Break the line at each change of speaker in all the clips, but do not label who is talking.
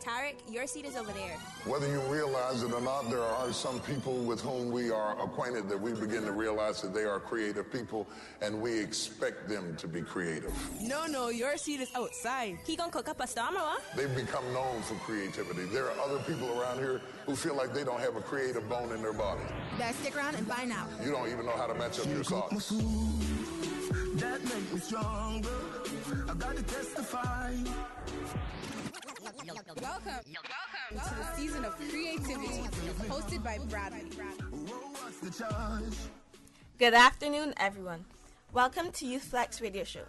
Tarek, your seat is over there.
Whether you realize it or not, there are some people with whom we are acquainted that we begin to realize that they are creative people, and we expect them to be creative.
No, your seat is outside.
He gonna cook up a stormer, huh?
They've become known for creativity. There are other people around here who feel like they don't have a creative bone in their body.
Best stick around and find out.
You don't even know how to match up your socks.
That make me stronger. I gotta testify.
Welcome to the season of creativity, hosted by Bradley.
Good afternoon, everyone. Welcome to Youth Flex Radio Show,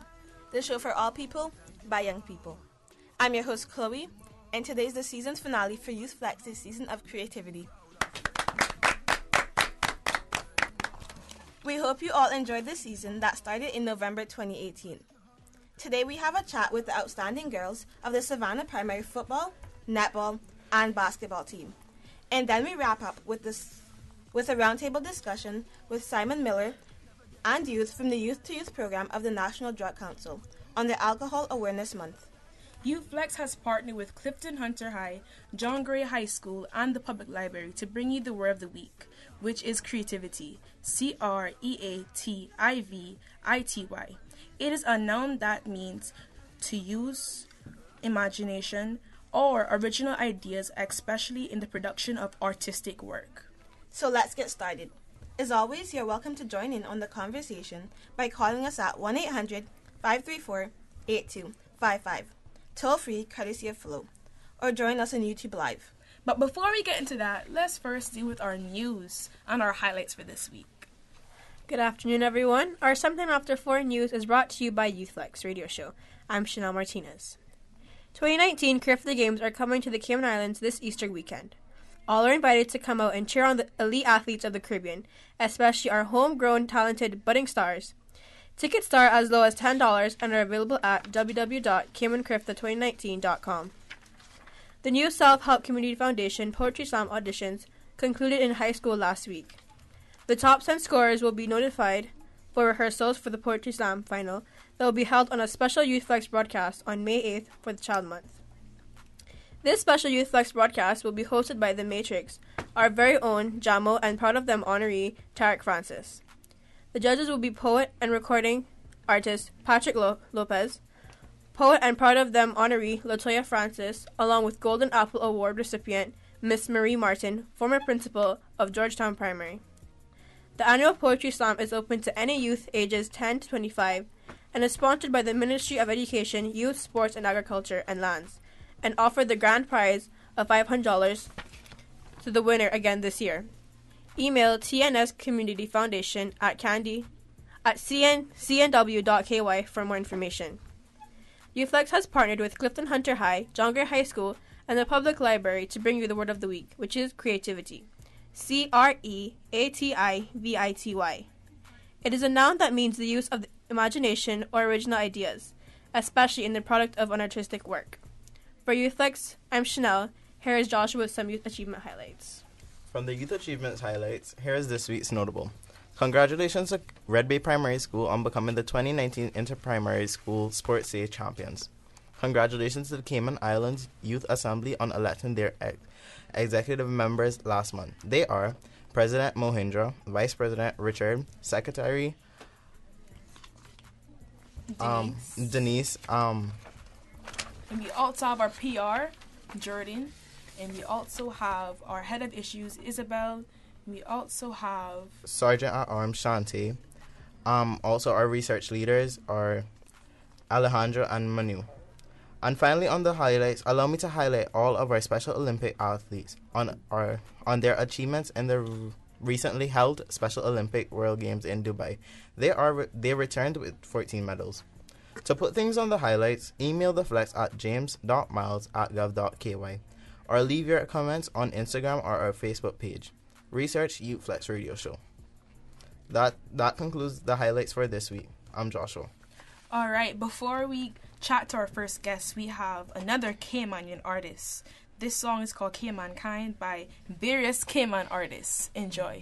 the show for all people by young people. I'm your host, Chloe, and today is the season's finale for Youth Flex's season of creativity. We hope you all enjoyed the season that started in November 2018. Today we have a chat with the outstanding girls of the Savannah Primary football, netball, and basketball team. And then we wrap up with a roundtable discussion with Simon Miller and youth from the Youth to Youth program of the National Drug Council on the Alcohol Awareness Month.
Youth Flex has partnered with Clifton Hunter High, John Gray High School, and the Public Library to bring you the word of the week, which is creativity. Creativity. It is a noun that means to use imagination or original ideas, especially in the production of artistic work.
So let's get started. As always, you're welcome to join in on the conversation by calling us at 1-800-534-8255. Toll free, courtesy of Flow, or join us on YouTube Live.
But before we get into that, let's first deal with our news and our highlights for this week.
Good afternoon, everyone. Our Sometime After 4 news is brought to you by Youth Flex Radio Show. I'm Chanel Martinez. 2019 Carefree Games are coming to the Cayman Islands this Easter weekend. All are invited to come out and cheer on the elite athletes of the Caribbean, especially our homegrown, talented, budding stars. Tickets start as low as $10 and are available at www.caymancarifree2019.com. The new Self-Help Community Foundation Poetry Slam auditions concluded in high school last week. The top 10 scorers will be notified for rehearsals for the Poetry Slam final that will be held on a special Youth Flex broadcast on May 8th for the Child Month. This special Youth Flex broadcast will be hosted by The Matrix, our very own JAMO and Proud of Them honoree Tarek Francis. The judges will be poet and recording artist Patrick Lopez, poet and Proud of Them honoree Latoya Francis, along with Golden Apple Award recipient Miss Marie Martin, former principal of Georgetown Primary. The annual Poetry Slam is open to any youth ages 10 to 25 and is sponsored by the Ministry of Education, Youth, Sports and Agriculture and Lands, and offered the grand prize of $500 to the winner again this year. Email TNS Community Foundation at cnw.ky for more information. UFlex has partnered with Clifton Hunter High, John Gray High School, and the Public Library to bring you the word of the week, which is creativity. Creativity. It is a noun that means the use of the imagination or original ideas, especially in the product of an artistic work. For UFlex, I'm Chanel. Here is Joshua with some youth achievement highlights.
From the Youth Achievements highlights, here is this week's notable. Congratulations to Red Bay Primary School on becoming the 2019 Inter-Primary School Sports Day champions. Congratulations to the Cayman Islands Youth Assembly on electing their executive members last month. They are President Mohindra, Vice President Richard, Secretary Denise.
And we also have our PR, Jordan. And we also have our head of issues, Isabel. And we also have
Sergeant at Arms, Shantae. Also our research leaders are Alejandro and Manu. And finally, on the highlights, allow me to highlight all of our Special Olympic athletes on their achievements in the recently held Special Olympic World Games in Dubai. They returned with 14 medals. To put things on the highlights, email the flex at james.miles@gov.ky or leave your comments on Instagram or our Facebook page. Research Youth Flex Radio Show. That concludes the highlights for this week. I'm Joshua.
All right, before we chat to our first guest, we have another Caymanian artist. This song is called Caymankind by various Cayman artists. Enjoy.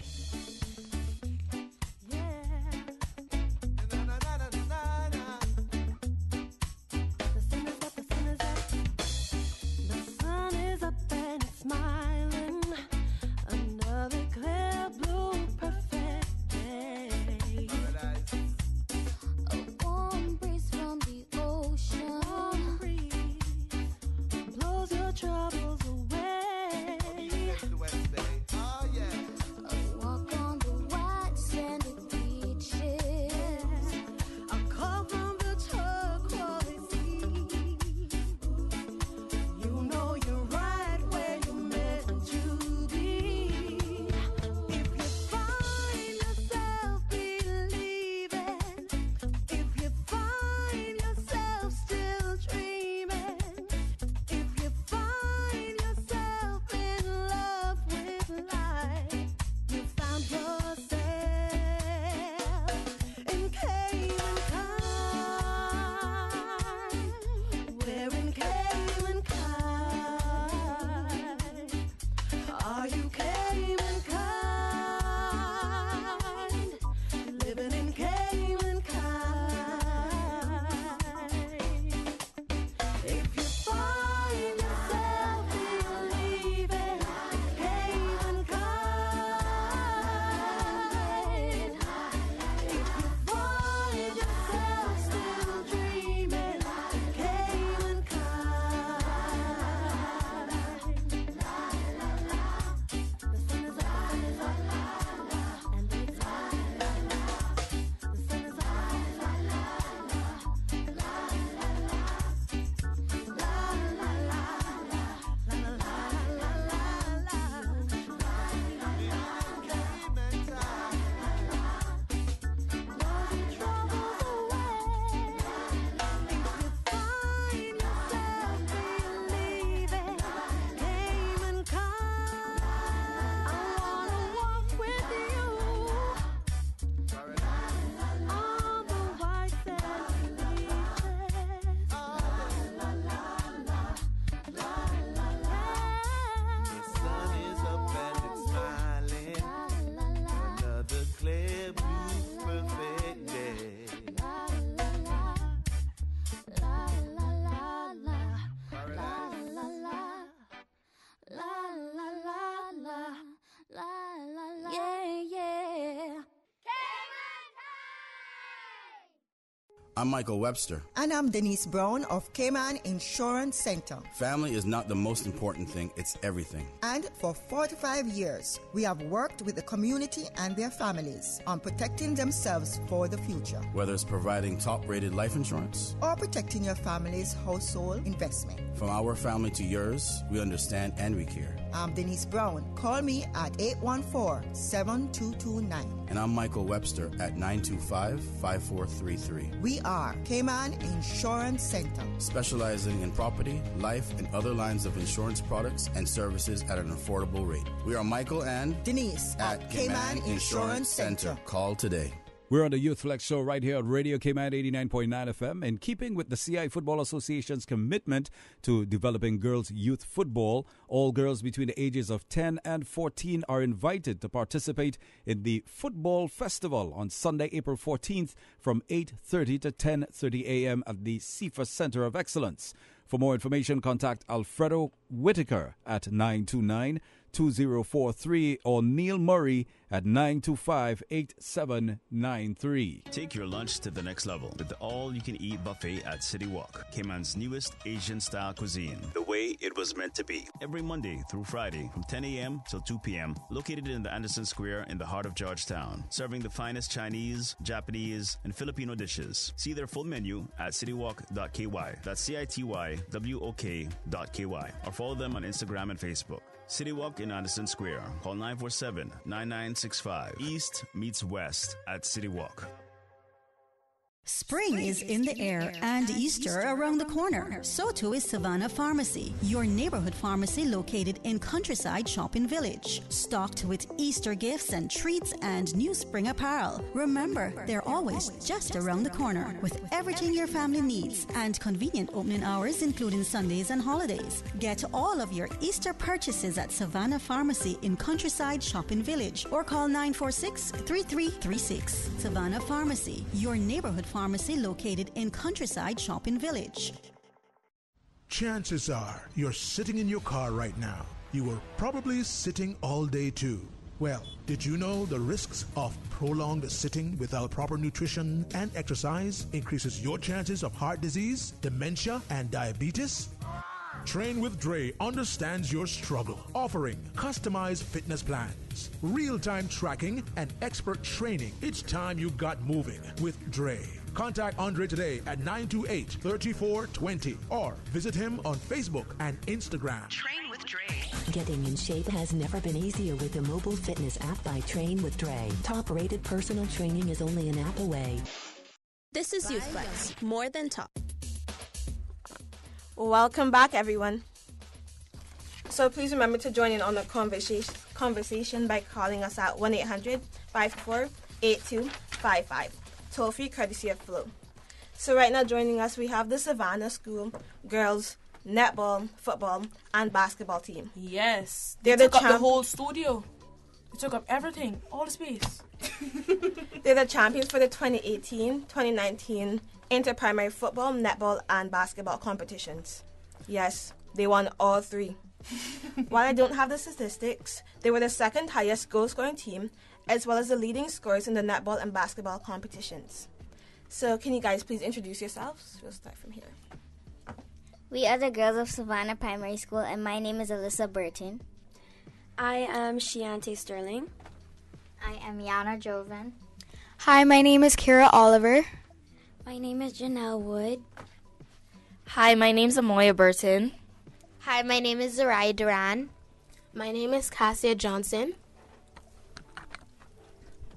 The sun is I'm Michael Webster.
And I'm Denise Brown of Cayman Insurance Center.
Family is not the most important thing, it's everything.
And for 45 years, we have worked with the community and their families on protecting themselves for the future.
Whether it's providing top-rated life insurance
or protecting your family's household investment.
From our family to yours, we understand and we care.
I'm Denise Brown. Call me at 814-7229.
And I'm Michael Webster at 925-5433.
We are Cayman Insurance Center,
specializing in property, life, and other lines of insurance products and services at an affordable rate. We are Michael and
Denise at Cayman Insurance Center.
Call today.
We're on the Youth Flex Show right here on Radio Cayman 89.9 FM. In keeping with the CI Football Association's commitment to developing girls' youth football, all girls between the ages of 10 and 14 are invited to participate in the Football Festival on Sunday, April 14th from 8:30 to 10:30 a.m. at the CIFA Center of Excellence. For more information, contact Alfredo Whitaker at 929-2043 or Neil Murray at 925-8793.
Take your lunch to the next level with the all-you-can-eat buffet at City Walk, Cayman's newest Asian-style cuisine, the way it was meant to be. Every Monday through Friday from 10 a.m. till 2 p.m., located in the Anderson Square in the heart of Georgetown, serving the finest Chinese, Japanese, and Filipino dishes. See their full menu at citywalk.ky. That's CITYWOK.ky. Or follow them on Instagram and Facebook. City Walk in Anderson Square. Call 947-9965. East meets West at City Walk.
Spring is in the air and Easter around the corner. So too is Savannah Pharmacy, your neighborhood pharmacy located in Countryside Shopping Village. Stocked with Easter gifts and treats and new spring apparel. Remember, they're always just around the corner with everything your family needs and convenient opening hours including Sundays and holidays. Get all of your Easter purchases at Savannah Pharmacy in Countryside Shopping Village or call 946-3336. Savannah Pharmacy, your neighborhood pharmacy located in Countryside Shopping Village.
Chances are you're sitting in your car right now. You were probably sitting all day too. Well, did you know the risks of prolonged sitting without proper nutrition and exercise increases your chances of heart disease, dementia, and diabetes? Train with Dre understands your struggle, offering customized fitness plans, real-time tracking, and expert training each time you got moving with Dre. Contact Andre today at 928-3420 or visit him on Facebook and Instagram.
Train with Dre. Getting in shape has never been easier with the mobile fitness app by Train with Dre. Top-rated personal training is only an app away.
This is Youth Flex, more than talk.
Welcome back, everyone. So please remember to join in on the conversation by calling us at 1-800-54-8255. Toll-free courtesy of Flow. So right now joining us, we have the Savannah School girls netball, football, and basketball team.
Yes.
They
took up the whole studio. They took up everything, all the space.
They're the champions for the 2018-2019 inter-primary football, netball, and basketball competitions. Yes, they won all three. While I don't have the statistics, they were the second highest goal-scoring team, as well as the leading scorers in the netball and basketball competitions. So can you guys please introduce yourselves? We'll start from here.
We are the girls of Savannah Primary School, and my name is Alyssa Burton.
I am Shiante Sterling.
I am Yana Joven.
Hi, my name is Kira Oliver.
My name is Janelle Wood.
Hi, my name is Amoya Burton.
Hi, my name is Zariah Duran.
My name is Cassia Johnson.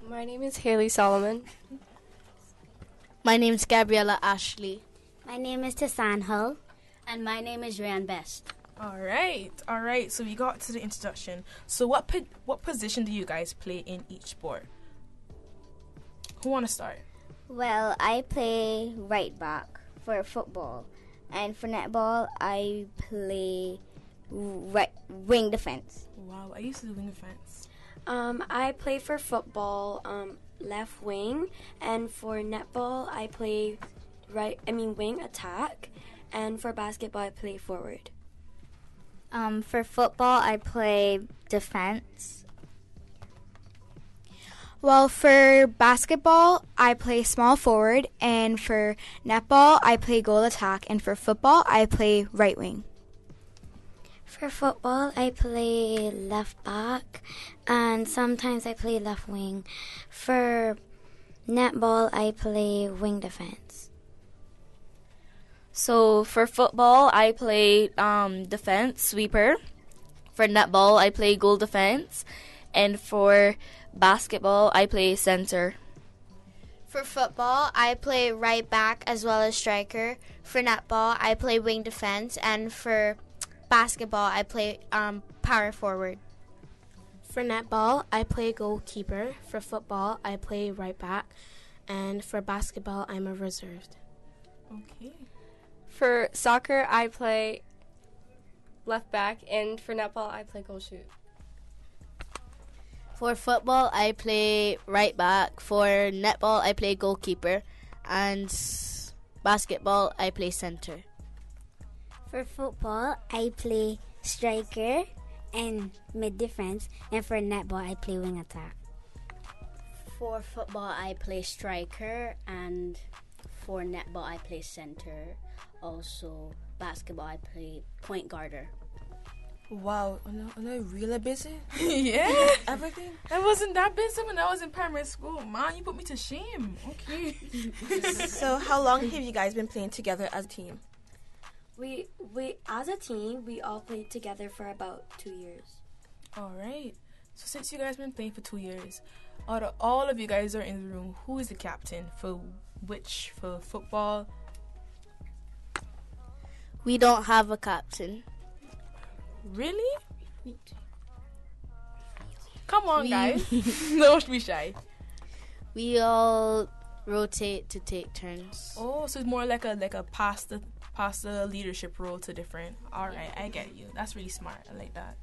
My name is Haley Solomon.
My name is Gabriella Ashley.
My name is Tassan Hull.
And my name is Ryan Best.
All right. So we got to the introduction. So what position do you guys play in each sport? Who want to start?
Well, I play right back for football. And for netball, I play wing defense.
Wow, I used to do wing defense.
I play for football, left wing. And for netball, I play wing attack. And for basketball, I play forward.
For football, I play defense.
Well, for basketball, I play small forward, and for netball, I play goal attack, and for football, I play right wing.
For football, I play left back, and sometimes I play left wing. For netball, I play wing defense.
So for football, I play defense, sweeper. For netball, I play goal defense. And for basketball, I play center.
For football, I play right back as well as striker. For netball, I play wing defense, and for basketball, I play power forward.
For netball, I play goalkeeper. For football, I play right back. And for basketball, I'm a reserved.
Okay.
For soccer, I play left back, and for netball, I play goal shoot.
For football, I play right back. For netball, I play goalkeeper. And basketball, I play center.
For football, I play striker and mid defense. And for netball, I play wing attack.
For football, I play striker, and for netball, I play center. Also, basketball, I play point guarder.
Wow, am I really busy?
Yeah.
Everything?
I wasn't that busy when I was in primary school. Man, you put me to shame. Okay.
So how long have you guys been playing together as a team?
We as a team, we all played together for about 2 years.
All right. So since you guys been playing for 2 years, out of all of you guys are in the room, who is the captain for which? For football?
We don't have a captain.
Really? Come on, guys. Don't be shy.
We all rotate to take turns.
Oh, so it's more like a pass the leadership role to different. All right, I get you. That's really smart. I like that.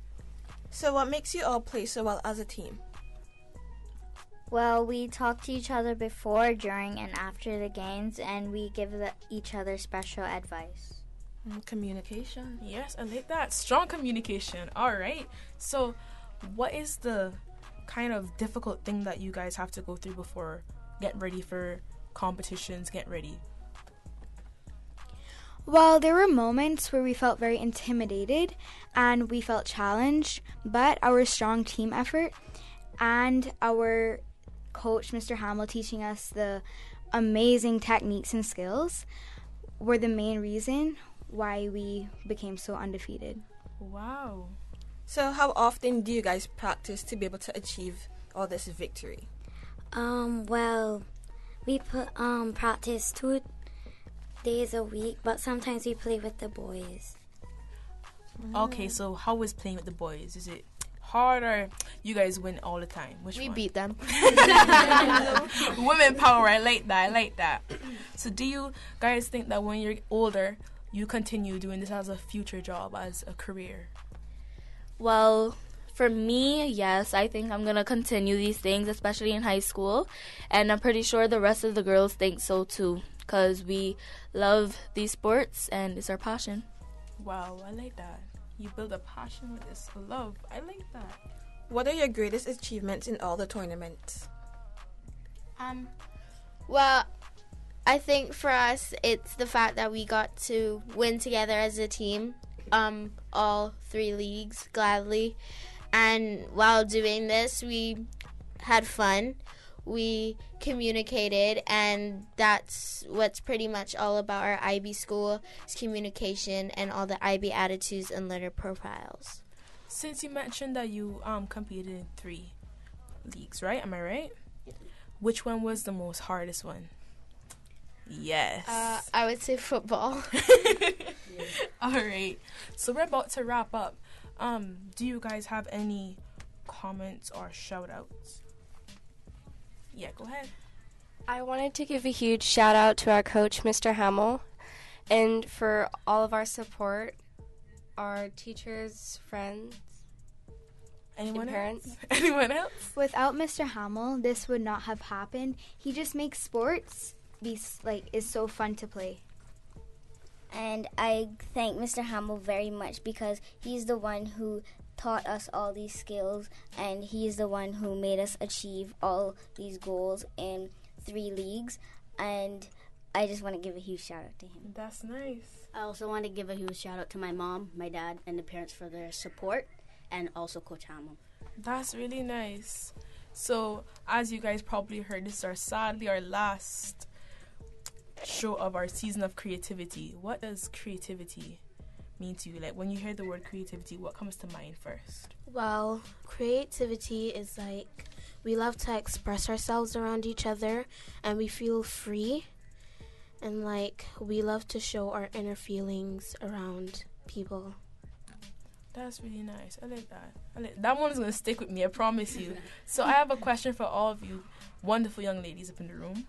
So what makes you all play so well as a team?
Well, we talk to each other before, during, and after the games, and we give each other special advice.
Communication.
Yes, I like that. Strong communication. All right. So what is the kind of difficult thing that you guys have to go through before getting ready for competitions, get ready?
Well, there were moments where we felt very intimidated and we felt challenged, but our strong team effort and our coach, Mr. Hamill, teaching us the amazing techniques and skills were the main reason why we became so undefeated.
Wow.
So how often do you guys practice to be able to achieve all this victory?
Well, we practice 2 days a week, but sometimes we play with the boys.
Okay, so how is playing with the boys? Is it hard or you guys win all the time? Which one?
Beat them.
Women power, I like that. So do you guys think that when you're older, you continue doing this as a future job, as a career?
Well, for me, yes, I think I'm going to continue these things, especially in high school. And I'm pretty sure the rest of the girls think so too, because we love these sports and it's our passion.
Wow, I like that. You build a passion with this love. I like that.
What are your greatest achievements in all the tournaments?
Well, I think for us, it's the fact that we got to win together as a team, all 3 leagues, gladly. And while doing this, we had fun. We communicated, and that's what's pretty much all about our IB school, is communication and all the IB attitudes and learner profiles.
Since you mentioned that you competed in 3 leagues, right? Am I right? Which one was the most hardest one? Yes.
I would say football.
All right. So we're about to wrap up. Do you guys have any comments or shout-outs? Yeah, go ahead.
I wanted to give a huge shout out to our coach, Mr. Hamill, and for all of our support, our teachers, friends,
Anyone
and parents.
else? Anyone else?
Without Mr. Hamill, this would not have happened. He just makes sports is so fun to play.
And I thank Mr. Hamill very much because he's the one who taught us all these skills, and he's the one who made us achieve all these goals in 3 leagues. And I just want to give a huge shout out to him.
That's nice.
I also want to give a huge shout out to my mom, my dad, and the parents for their support, and also Coach Hamill.
That's really nice. So, as you guys probably heard, this is sadly our last show of our season of creativity. What does creativity mean to you? Like, when you hear the word creativity, what comes to mind first?
Well, creativity is like we love to express ourselves around each other, and we feel free, and like we love to show our inner feelings around people.
That's really nice. I like that. That one's going to stick with me, I promise you. So I have a question for all of you wonderful young ladies up in the room.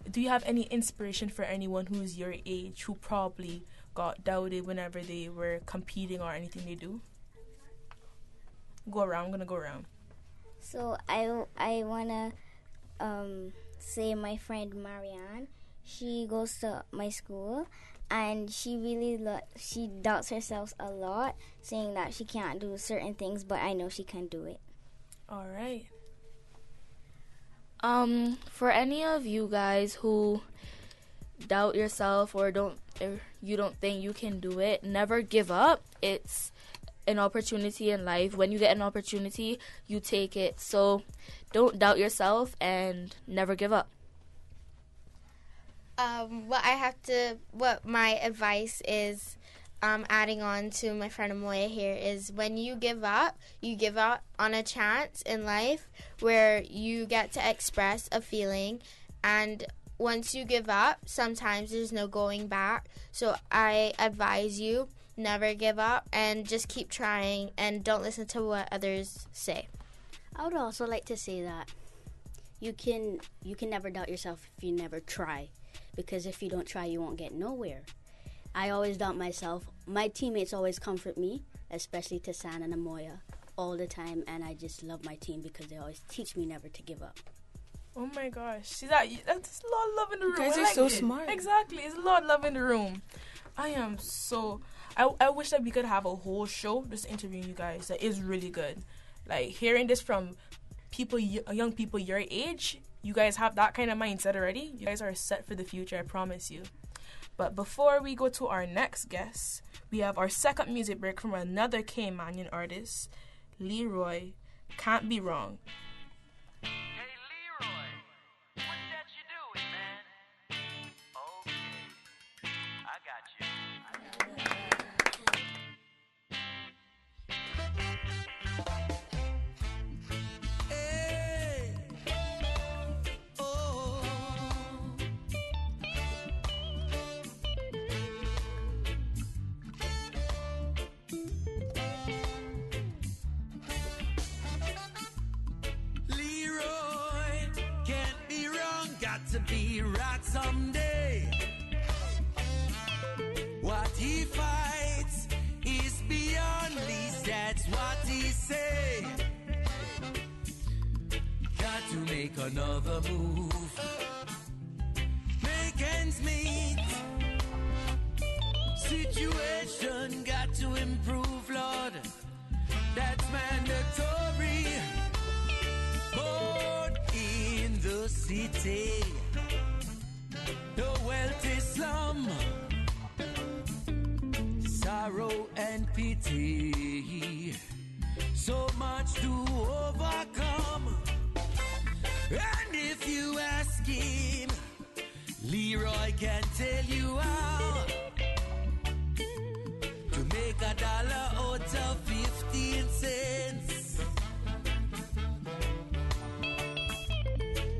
Do you have any inspiration for anyone who's your age who probably got doubted whenever they were competing or anything they do? Go around. I'm going to go around.
So I want to say my friend Marianne. She goes to my school, and she really she doubts herself a lot, saying that she can't do certain things, but I know she can do it.
All right.
For any of you guys who doubt yourself or you don't think you can do it, never give up. It's an opportunity in life. When you get an opportunity, you take it. So don't doubt yourself and never give up.
What my advice is, adding on to my friend Amoya here, is when you give up on a chance in life where you get to express a feeling, and once you give up, sometimes there's no going back. So I advise you, never give up and just keep trying and don't listen to what others say.
I would also like to say that you can never doubt yourself if you never try, because if you don't try, you won't get nowhere. I always doubt myself. My teammates always comfort me, especially Tassan and Amoya, all the time, and I just love my team because they always teach me never to give up.
Oh my gosh, see that's a lot of love in the room.
You guys are so smart.
Exactly, it's a lot of love in the room. I wish that we could have a whole show just interviewing you guys. That is really good. Like, hearing this from people, young people your age, you guys have that kind of mindset already. You guys are set for the future, I promise you. But before we go to our next guest, we have our second music break from another Caymanian artist, Leroy, Can't Be Wrong.
To be right someday. What he fights is beyond least, that's what he say. Got to make another move, make ends meet. Situation got to improve, Lord, that's mandatory. Born in the city, the wealthy slum, sorrow and pity, so much to overcome. And if you ask him, Leroy can tell you how to make $1 out of 15 cents.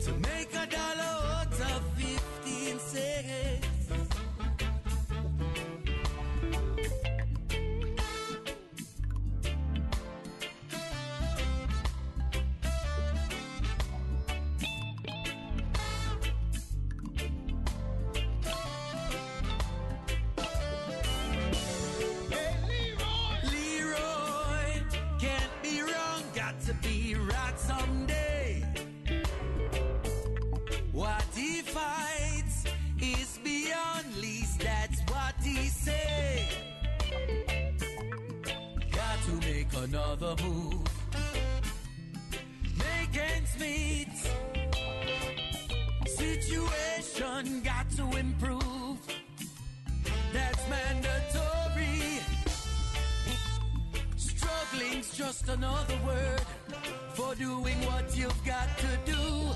To make $1 out of 15 cents. another move. Make ends meet. Situation got to improve. That's mandatory. Struggling's just another word for doing what you've got to do.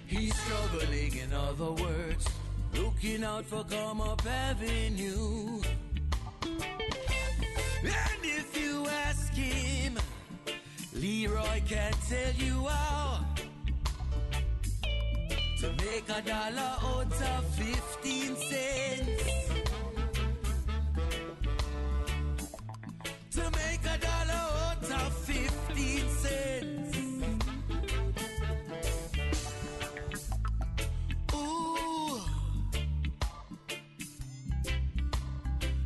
He's struggling, in other words, looking out for come up avenue. And if you ask him, Leroy can't tell you how to make $1 out of 15 cents. To make $1 out of 15 cents. Ooh,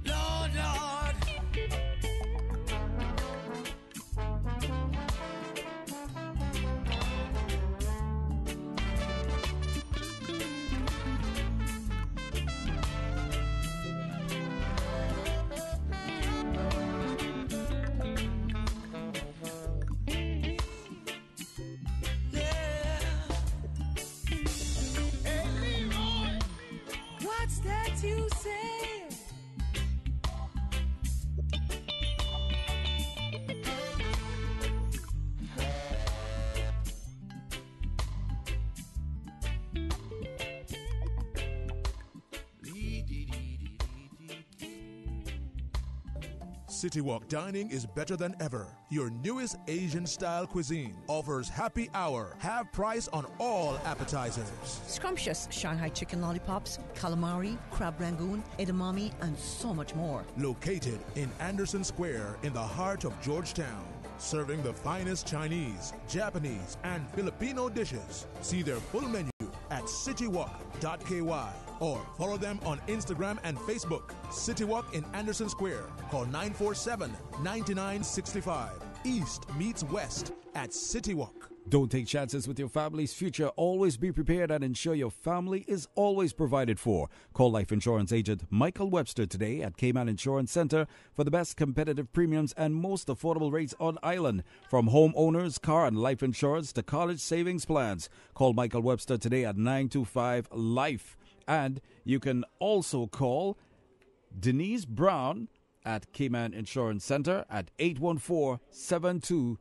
Lord, Lord. What's that you say?
City Walk Dining is better than ever. Your newest Asian-style cuisine offers happy hour, half price on all appetizers.
Scrumptious Shanghai chicken lollipops, calamari, crab rangoon, edamame, and so much more.
Located in Anderson Square in the heart of Georgetown. Serving the finest Chinese, Japanese, and Filipino dishes. See their full menu at citywalk.ky or follow them on Instagram and Facebook. City Walk in Anderson Square. Call 947-9965. East meets West at City Walk.
Don't take chances with your family's future. Always be prepared and ensure your family is always provided for. Call life insurance agent Michael Webster today at Cayman Insurance Center for the best competitive premiums and most affordable rates on island. From homeowners, car and life insurance to college savings plans. Call Michael Webster today at 925-LIFE. And you can also call Denise Brown at Cayman Insurance Center at 814-7229.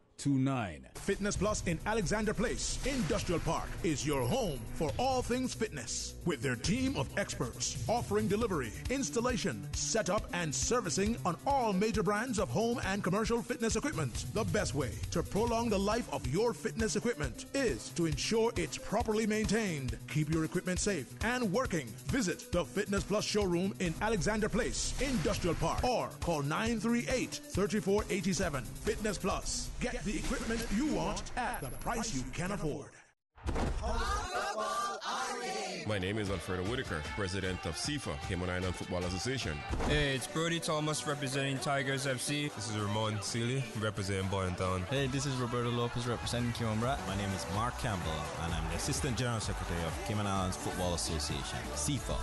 Fitness Plus in Alexander Place, Industrial Park, is your home for all things fitness. With their team of experts offering delivery, installation, setup, and servicing on all major brands of home and commercial fitness equipment. The best way to prolong the life of your fitness equipment is to ensure it's properly maintained. Keep your equipment safe and working. Visit the Fitness Plus showroom in Alexander Place, Industrial Park, or call 938-3487. Fitness Plus. Get the equipment you want at the price you can afford.
My name is Alfredo Whitaker, president of CIFA, Cayman Island Football Association.
Hey, it's Brody Thomas representing Tigers FC.
This is Ramon Seeley representing Boyantown.
Hey, this is Roberto Lopez representing Kiwambra.
My name is Mark Campbell, and I'm the Assistant General Secretary of Cayman Islands Football Association, CIFA.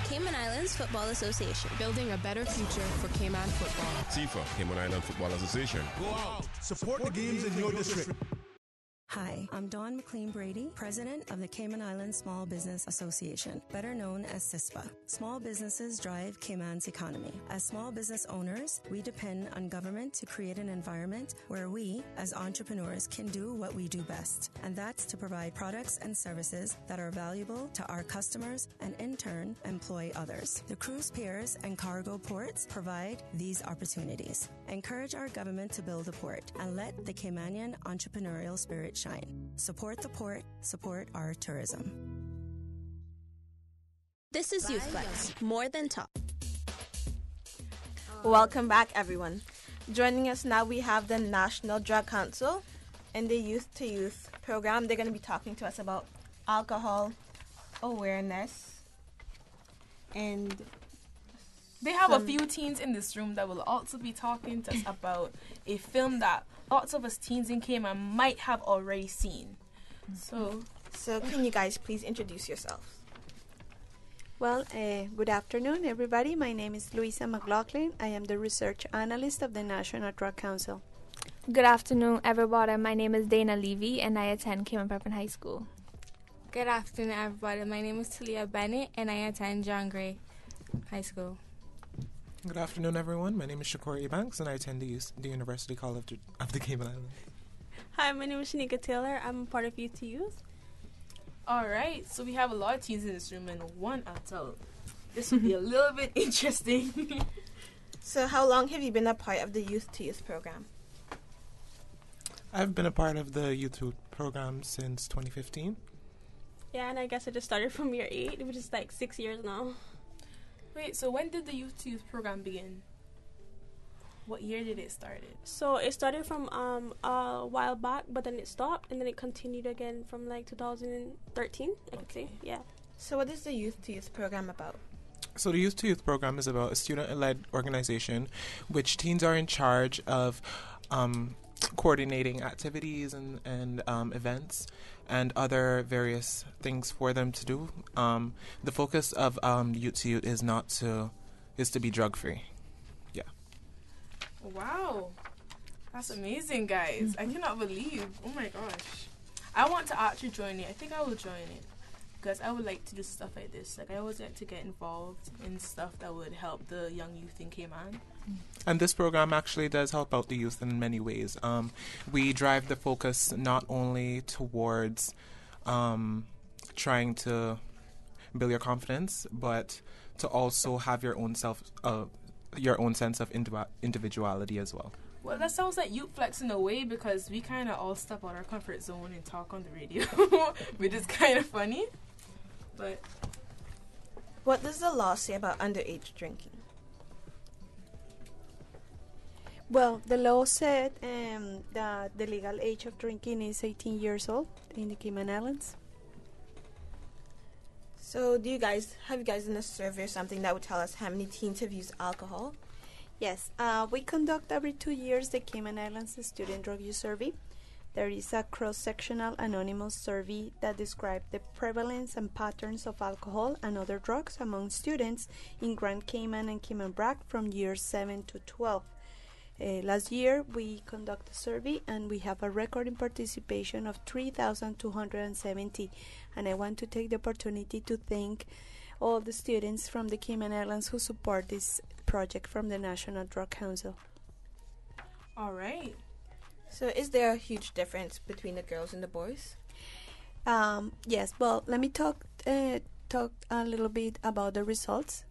Cayman Islands Football Association.
Building a better future for Cayman football.
CIFA, Cayman Island Football Association.
Go out, support the games in your district.
Hi, I'm Dawn McLean Brady, President of the Cayman Islands Small Business Association, better known as CISPA. Small businesses drive Cayman's economy. As small business owners, we depend on government to create an environment where we, as entrepreneurs, can do what we do best, and that's to provide products and services that are valuable to our customers and, in turn, employ others. The cruise piers and cargo ports provide these opportunities. Encourage our government to build a port and let the Caymanian entrepreneurial spirit shine. Support the port, support our tourism.
This is Youth Flex, more than talk.
Welcome back, everyone. Joining us now, we have the National Drug Council in the Youth to Youth program. They're going to be talking to us about alcohol awareness. And
they have a few teens in this room that will also be talking to us about a film that lots of us teens in Cayman might have already seen.
So can you guys please introduce yourselves?
Well, good afternoon, everybody. My name is Luisa McLaughlin. I am the research analyst of the National Drug Council.
Good afternoon, everybody. My name is Dana Levy, and I attend Cayman Pepin High School.
Good afternoon, everybody. My name is Talia Bennett, and I attend John Gray High School.
Good afternoon, everyone. My name is Shakur Ebanks, and I attend the University College of the Cayman Islands.
Hi, my name is Shanika Taylor. I'm a part of Youth to Youth.
All right, so we have a lot of teens in this room and one adult. This will be a little bit interesting.
So how long have you been a part of the Youth to Youth program?
I've been a part of the Youth to Youth program since 2015.
Yeah, and I guess I just started from year 8, which is like 6 years now.
Wait, so when did the Youth to Youth program begin? What year did it start?
So it started from a while back, but then it stopped, and then it continued again from like 2013, I could say. Yeah.
So what is the Youth to Youth program about?
So the Youth to Youth program is about a student-led organization which teens are in charge of coordinating activities and events and other various things for them to do. The focus of Youth to Youth is to be drug-free. Yeah.
Wow. That's amazing, guys. I cannot believe. Oh my gosh. I want to actually join it. I think I will join it. Because I would like to do stuff like this. Like, I always like to get involved in stuff that would help the young youth in Cayman.
And this program actually does help out the youth in many ways. We drive the focus not only towards trying to build your confidence, but to also have your own sense of individuality as well.
Well, that sounds like Youth Flex in a way, because we kind of all step out our comfort zone and talk on the radio, which is kind of funny. But
what does the law say about underage drinking?
Well, the law said that the legal age of drinking is 18 years old in the Cayman Islands.
So have you guys done a survey or something that would tell us how many teens have used alcohol?
Yes, we conduct every 2 years the Cayman Islands Student Drug Use Survey. There is a cross-sectional anonymous survey that describes the prevalence and patterns of alcohol and other drugs among students in Grand Cayman and Cayman Brac from years 7 to 12. Last year, we conducted a survey, and we have a record in participation of 3,270. And I want to take the opportunity to thank all the students from the Cayman Islands who support this project from the National Drug Council.
All right.
So is there a huge difference between the girls and the boys?
Yes. Well, let me talk a little bit about the results.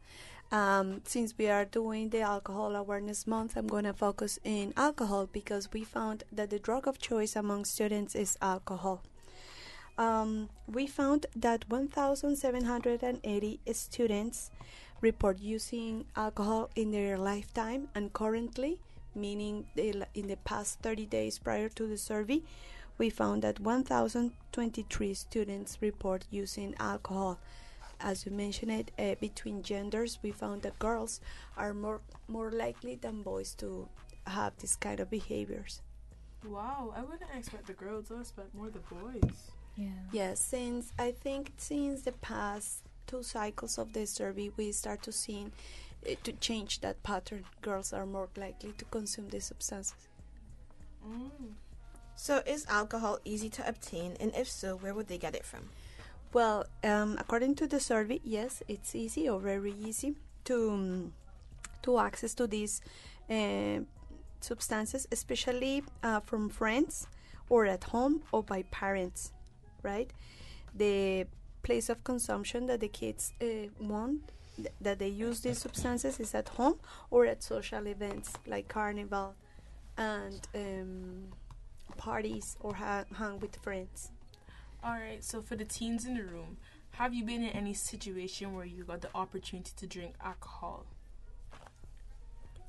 Since we are doing the Alcohol Awareness Month, I'm going to focus in alcohol because we found that the drug of choice among students is alcohol. We found that 1,780 students report using alcohol in their lifetime, and currently, meaning in the past 30 days prior to the survey, we found that 1,023 students report using alcohol. As you mentioned it, between genders, we found that girls are more likely than boys to have this kind of behaviors.
Wow, I wouldn't expect the girls, I would expect more the boys.
Yeah. Yes, since the past 2 cycles of the survey, we start to see to change that pattern. Girls are more likely to consume these substances.
So is alcohol easy to obtain, and if so, where would they get it from?
Well, according to the survey, yes, it's easy or very easy to access to these substances, especially from friends or at home or by parents, right? The place of consumption that the kids want, that they use these substances, is at home or at social events like carnival and parties or hang with friends.
Alright, so for the teens in the room, have you been in any situation where you got the opportunity to drink alcohol?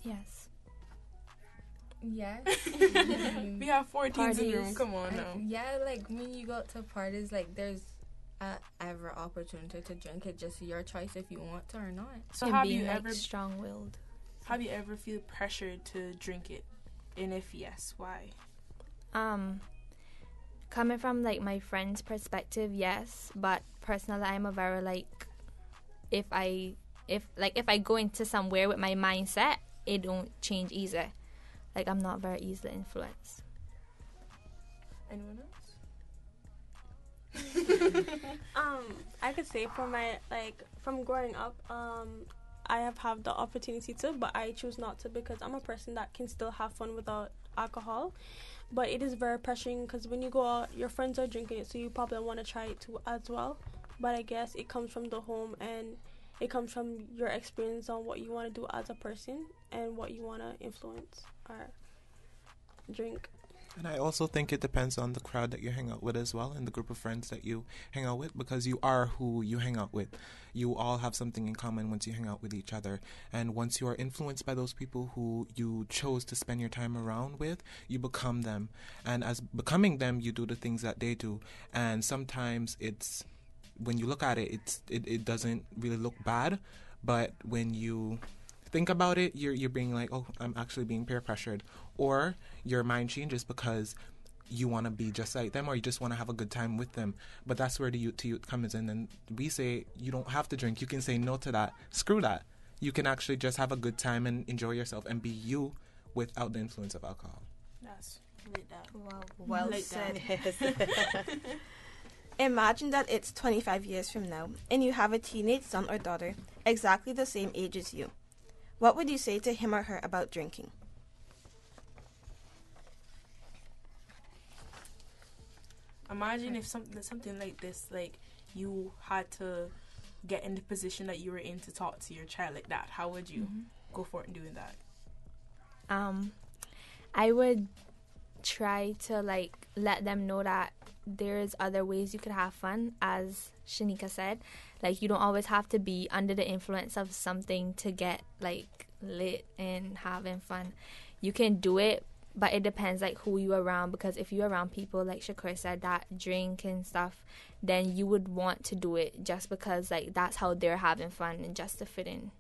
Yes.
Yes.
We have 4 teens in the room, come on now.
Yeah, like when you go to parties, like there's ever opportunity to drink it, just your choice if you want to or not.
So
and
have
being
you ever
strong-willed?
Have you ever feel pressured to drink it? And if yes, why?
Coming from like my friend's perspective, yes, but personally I'm a very if I go into somewhere with my mindset, it don't change either. Like, I'm not very easily influenced.
Anyone else?
I could say from growing up, I have had the opportunity to, but I choose not to because I'm a person that can still have fun without alcohol. But it is very pressuring because when you go out, your friends are drinking it, so you probably want to try it too as well. But I guess it comes from the home and it comes from your experience on what you want to do as a person and what you want to influence or drink.
And I also think it depends on the crowd that you hang out with as well, and the group of friends that you hang out with, because you are who you hang out with. You all have something in common once you hang out with each other. And once you are influenced by those people who you chose to spend your time around with, you become them. And as becoming them, you do the things that they do. And sometimes it's, when you look at it, it doesn't really look bad, but when you think about it, you're being like, oh, I'm actually being peer pressured. Or your mind changes because you want to be just like them, or you just want to have a good time with them. But that's where the youth to youth comes in. And we say you don't have to drink. You can say no to that. Screw that. You can actually just have a good time and enjoy yourself and be you without the influence of alcohol.
That's like that.
Wow, well
like
said.
that.
Imagine that it's 25 years from now and you have a teenage son or daughter exactly the same age as you. What would you say to him or her about drinking?
Imagine if something like this, like you had to get in the position that you were in to talk to your child like that. How would you go for it in doing that?
I would try to let them know that there's other ways you could have fun, as Shanika said. Like, you don't always have to be under the influence of something to get lit and having fun. You can do it, but it depends who you're around, because if you're around people like Shakur said that drink and stuff, then you would want to do it just because that's how they're having fun and just to fit in.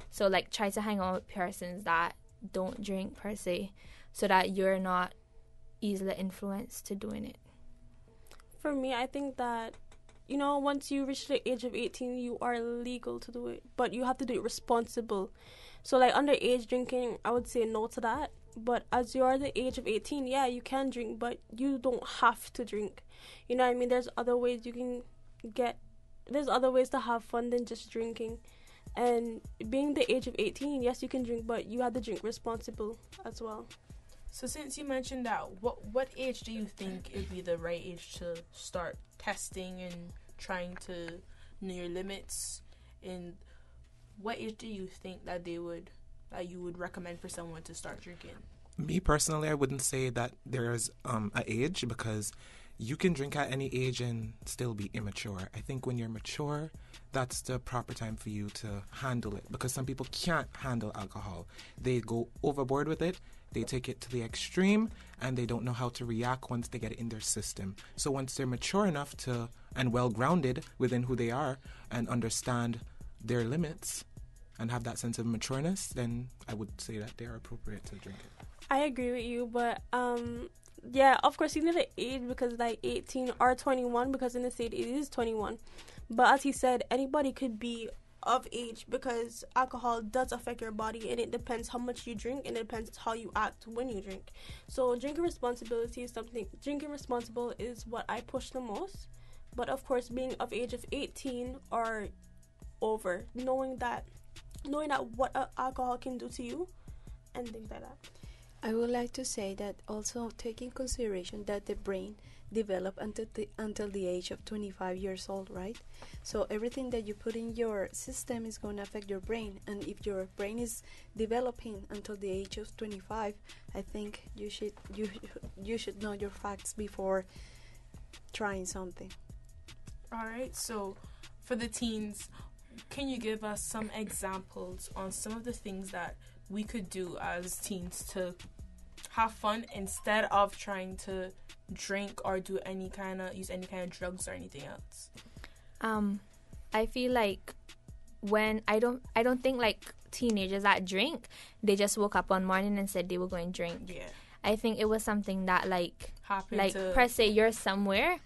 So try to hang out with persons that don't drink per se, so that you're not easily influenced to doing it.
For me, I think that, once you reach the age of 18, you are legal to do it, but you have to do it responsible. So underage drinking, I would say no to that. But as you are the age of 18, yeah, you can drink, but you don't have to drink. You know what I mean? There's other ways there's other ways to have fun than just drinking. And being the age of 18, yes, you can drink, but you have to drink responsible as well.
So since you mentioned that, what age do you think would be the right age to start testing and trying to know your limits? And what age do you think that you would recommend for someone to start drinking?
Me personally, I wouldn't say that there's an age, because you can drink at any age and still be immature. I think when you're mature, that's the proper time for you to handle it, because some people can't handle alcohol. They go overboard with it, they take it to the extreme, and they don't know how to react once they get it in their system. So once they're mature enough and well-grounded within who they are and understand their limits and have that sense of matureness, then I would say that they are appropriate to drink it.
I agree with you, but yeah, of course you need an age, because 18 or 21, because in the state it is 21. But as he said, anybody could be of age, because alcohol does affect your body, and it depends how much you drink, and it depends how you act when you drink. So drinking responsible is what I push the most. But of course, being of age of 18 or over, knowing that what alcohol can do to you and things like that.
I would like to say that also take in consideration that the brain develop until the age of 25 years old, right? So everything that you put in your system is going to affect your brain, and if your brain is developing until the age of 25, I think you should know your facts before trying something.
All right, so for the teens, can you give us some examples on some of the things that we could do as teens to have fun instead of trying to drink or use any kind of drugs or anything else?
I feel when I don't think teenagers that drink, they just woke up one morning and said they were going to drink.
Yeah.
I think it was something that
happened
per se, you're somewhere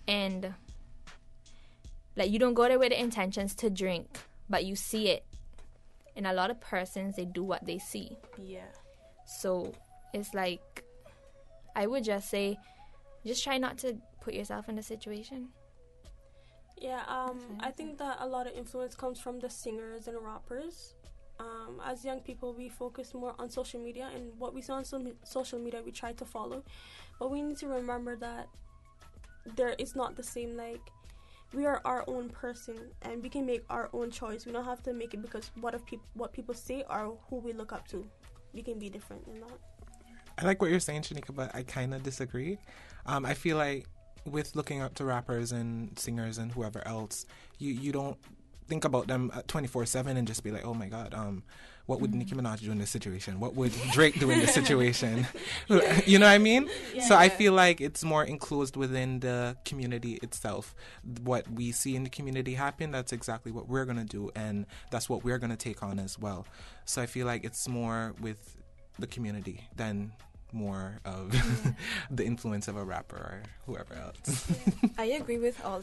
and you don't go there with the intentions to drink, but you see it. And a lot of persons, they do what they see.
Yeah.
So it's like, I would just say, just try not to put yourself in the situation.
Yeah, I think that a lot of influence comes from the singers and rappers. As young people, we focus more on social media, and what we see on social media, we try to follow. But we need to remember that it's not the same. Like, we are our own person, and we can make our own choice. We don't have to make it because what people say or who we look up to. We can be different in that.
I like what you're saying, Shanika, but I kind of disagree. I feel like with looking up to rappers and singers and whoever else, you don't think about them 24/7 and just be like, oh my God, what would Nicki Minaj do in this situation? What would Drake do in this situation? You know what I mean?
Yeah.
So I feel like it's more enclosed within the community itself. What we see in the community happen, that's exactly what we're going to do, and that's what we're going to take on as well. So I feel like it's more with the community than more of the influence of a rapper or whoever else.
I agree with all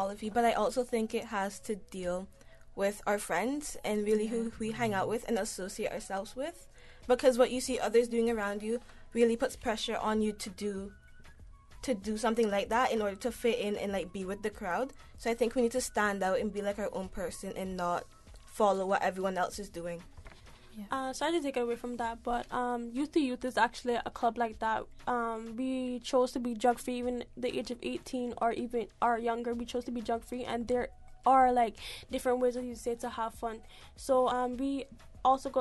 of you, but I also think it has to deal with our friends and really who we hang out with and associate ourselves with, because what you see others doing around you really puts pressure on you to do something like that in order to fit in and like be with the crowd. So I think we need to stand out and be like our own person and not follow what everyone else is doing.
Sorry to take it away from that, but Youth to Youth is actually a club like that. We chose to be drug-free even the age of 18 or even or younger. We chose to be drug-free, and there are like different ways, as you say, to have fun. So we also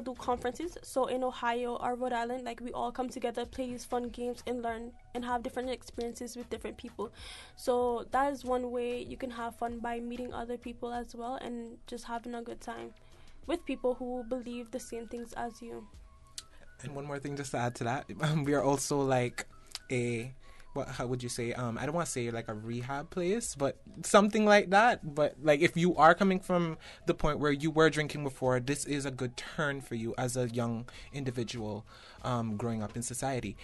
do conferences. So in Ohio or Rhode Island, like we all come together, play these fun games, and learn and have different experiences with different people. So that is one way you can have fun, by meeting other people as well and just having a good time with people who believe the same things as you.
And one more thing just to add to that, we are also like how would you say, I don't want to say like a rehab place, but something like that. But like if you are coming from the point where you were drinking before, this is a good turn for you as a young individual growing up in society.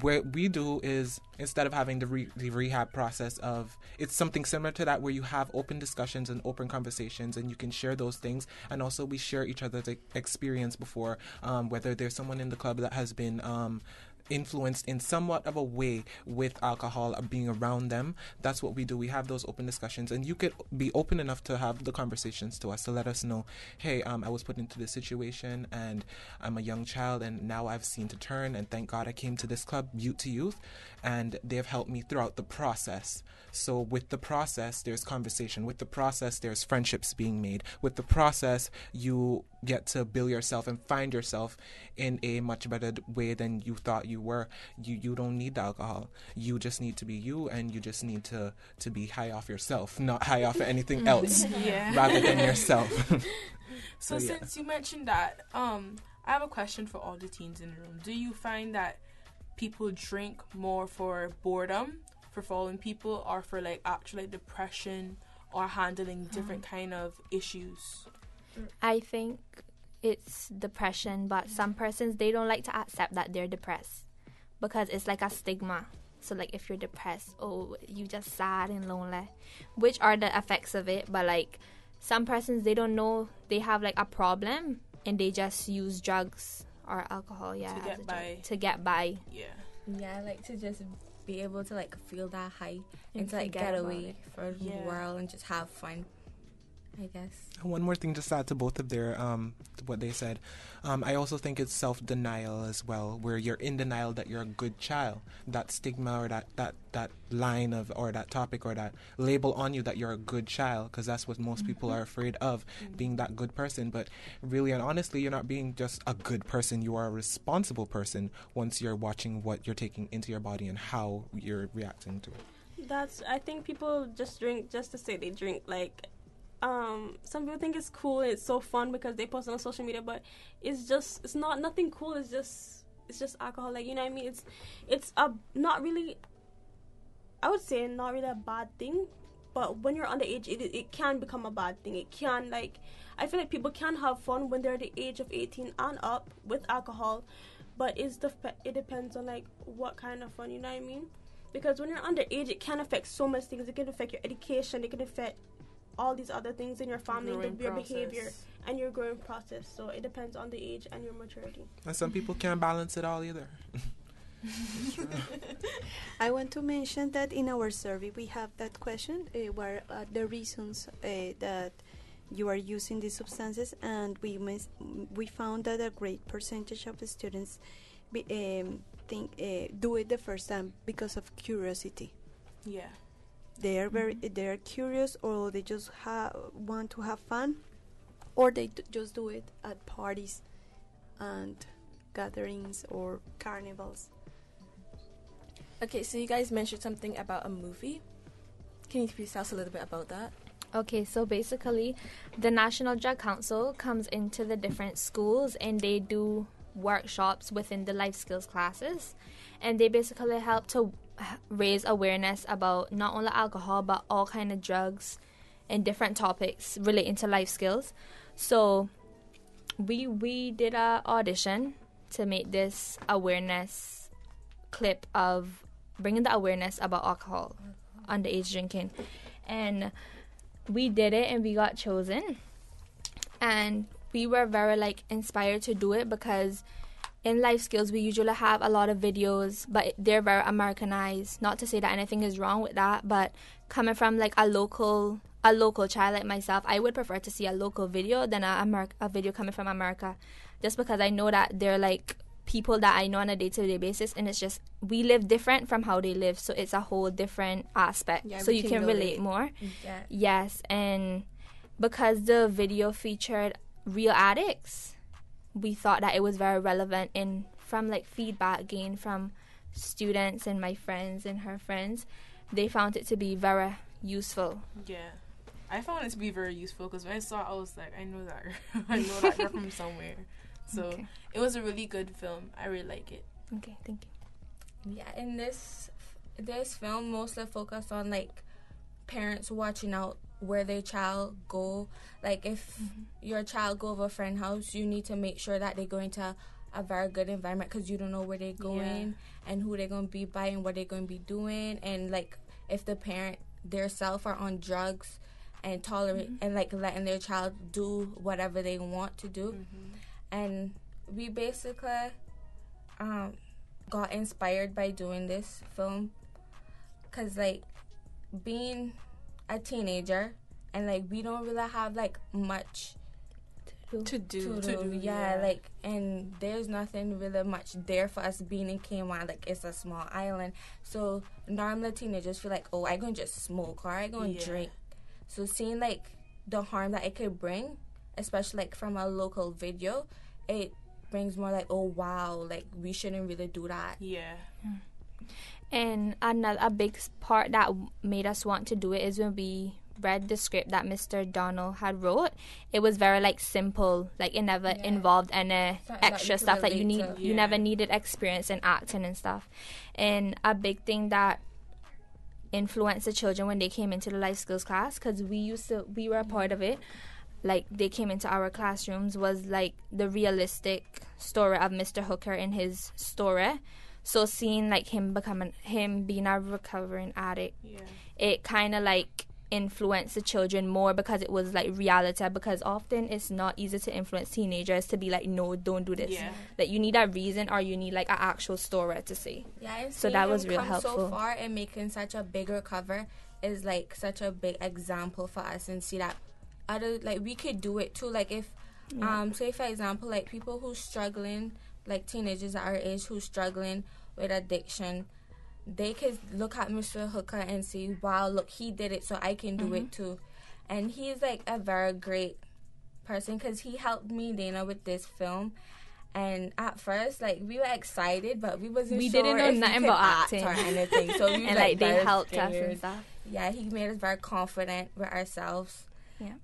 What we do is, instead of having the rehab process of, it's something similar to that where you have open discussions and open conversations and you can share those things, and also we share each other's experience before, whether there's someone in the club that has been influenced in somewhat of a way with alcohol, being around them. That's what we do. We have those open discussions, and you could be open enough to have the conversations to us, to let us know, hey, I was put into this situation and I'm a young child and now I've seen to turn, and thank God I came to this club, Youth to Youth, and they've helped me throughout the process. So with the process, there's conversation. With the process, there's friendships being made. With the process, you get to build yourself and find yourself in a much better way than you thought you were. You don't need the alcohol. You just need to be you, and you just need to be high off yourself, not high off of anything else, rather than yourself.
So since you mentioned that, I have a question for all the teens in the room. Do you find that people drink more for boredom, for following people, or for like actual depression or handling different kind of issues?
I think it's depression, but some persons, they don't like to accept that they're depressed because it's like a stigma. So like if you're depressed, oh, you just sad and lonely, which are the effects of it. But like some persons, they don't know they have like a problem and they just use drugs or alcohol, to get by.
I like to just be able to like feel that high and to like get away from the world and just have fun, I guess.
One more thing just to add to both of their what they said. I also think it's self-denial as well, where you're in denial that you're a good child. That stigma or that line of, or that topic or that label on you that you're a good child, because that's what most people are afraid of, being that good person. But really and honestly, you're not being just a good person. You are a responsible person once you're watching what you're taking into your body and how you're reacting to it.
I think people just drink just to say they drink. Like, some people think it's cool and it's so fun because they post it on social media, but it's not nothing cool. It's just alcohol. Like, you know what I mean? It's not really, I would say not really a bad thing, but when you're underage, it can become a bad thing. It can, like, I feel like people can have fun when they're the age of 18 and up with alcohol, but it depends on like what kind of fun, you know what I mean? Because when you're underage, it can affect so much things. It can affect your education. It can affect all these other things in your family,
Growing
your
process.
behavior, and your growing process. So it depends on the age and your maturity.
And some people can't balance it all either.
I want to mention that in our survey we have that question where the reasons that you are using these substances, and we found that a great percentage of the students do it the first time because of curiosity.
Yeah.
They are they are curious, or they just want to have fun, or they just do it at parties and gatherings or carnivals.
Okay, so you guys mentioned something about a movie. Can you please tell us a little bit about that?
Okay, so basically, the National Drug Council comes into the different schools and they do workshops within the life skills classes, and they basically help to raise awareness about not only alcohol but all kind of drugs and different topics relating to life skills. So we did a audition to make this awareness clip of bringing the awareness about alcohol, underage drinking, and we did it and we got chosen, and we were very inspired to do it because in life skills we usually have a lot of videos, but they're very Americanized. Not to say that anything is wrong with that, but coming from a local child like myself, I would prefer to see a local video than a video coming from America, just because I know that they're people that I know on a day-to-day basis, and it's just we live different from how they live, so it's a whole different aspect, so you can relate more.
Yeah.
Yes, and because the video featured real addicts, we thought that it was very relevant, and from feedback gained from students and my friends and her friends, they found it to be very useful.
Yeah, I found it to be very useful because when I saw it, I was like, I know that I know that girl from somewhere. So
Okay.
It was a really good film. I really like it.
Okay, thank you.
Yeah, in this film mostly focused on parents watching out where their child go. If your child go over a friend's house, you need to make sure that they go into a very good environment, because you don't know where they're going and who they're going to be by and what they're going to be doing, and if the parent theirself are on drugs and tolerate and letting their child do whatever they want to do. And we basically got inspired by doing this film because being a teenager and we don't really have much
to do.
And there's nothing really much there for us being in Cayman. It's a small island, so normally teenagers feel oh, I gonna just smoke or I gonna drink. So seeing the harm that it could bring, especially from a local video, it brings more oh wow, we shouldn't really do that.
And a big part that made us want to do it is when we read the script that Mr. Donald had wrote. It was very simple, it never involved any extra stuff that you need. You never needed experience in acting and stuff. And a big thing that influenced the children when they came into the life skills class, because we were a part of it, they came into our classrooms, was the realistic story of Mr. Hooker in his story. So seeing him being a recovering addict, it kind of influence the children more because it was reality, because often it's not easy to influence teenagers to be no, don't do this. You need a reason, or you need an actual story to see. So that was real helpful.
So far, and making such a bigger cover is such a big example for us, and see that other we could do it too. If say for example people who's struggling, teenagers at our age who's struggling with addiction, they could look at Mr. Hooker and see, wow, look, he did it, so I can do it too. And he's a very great person because he helped me, Dana, with this film. And at first, we were excited, but we wasn't
we
sure
didn't know
if
nothing
we could
about
act
acting
or anything. So we
and
was
they
very
helped
scared.
us and stuff.
Yeah, he made us very confident with ourselves.
Yeah.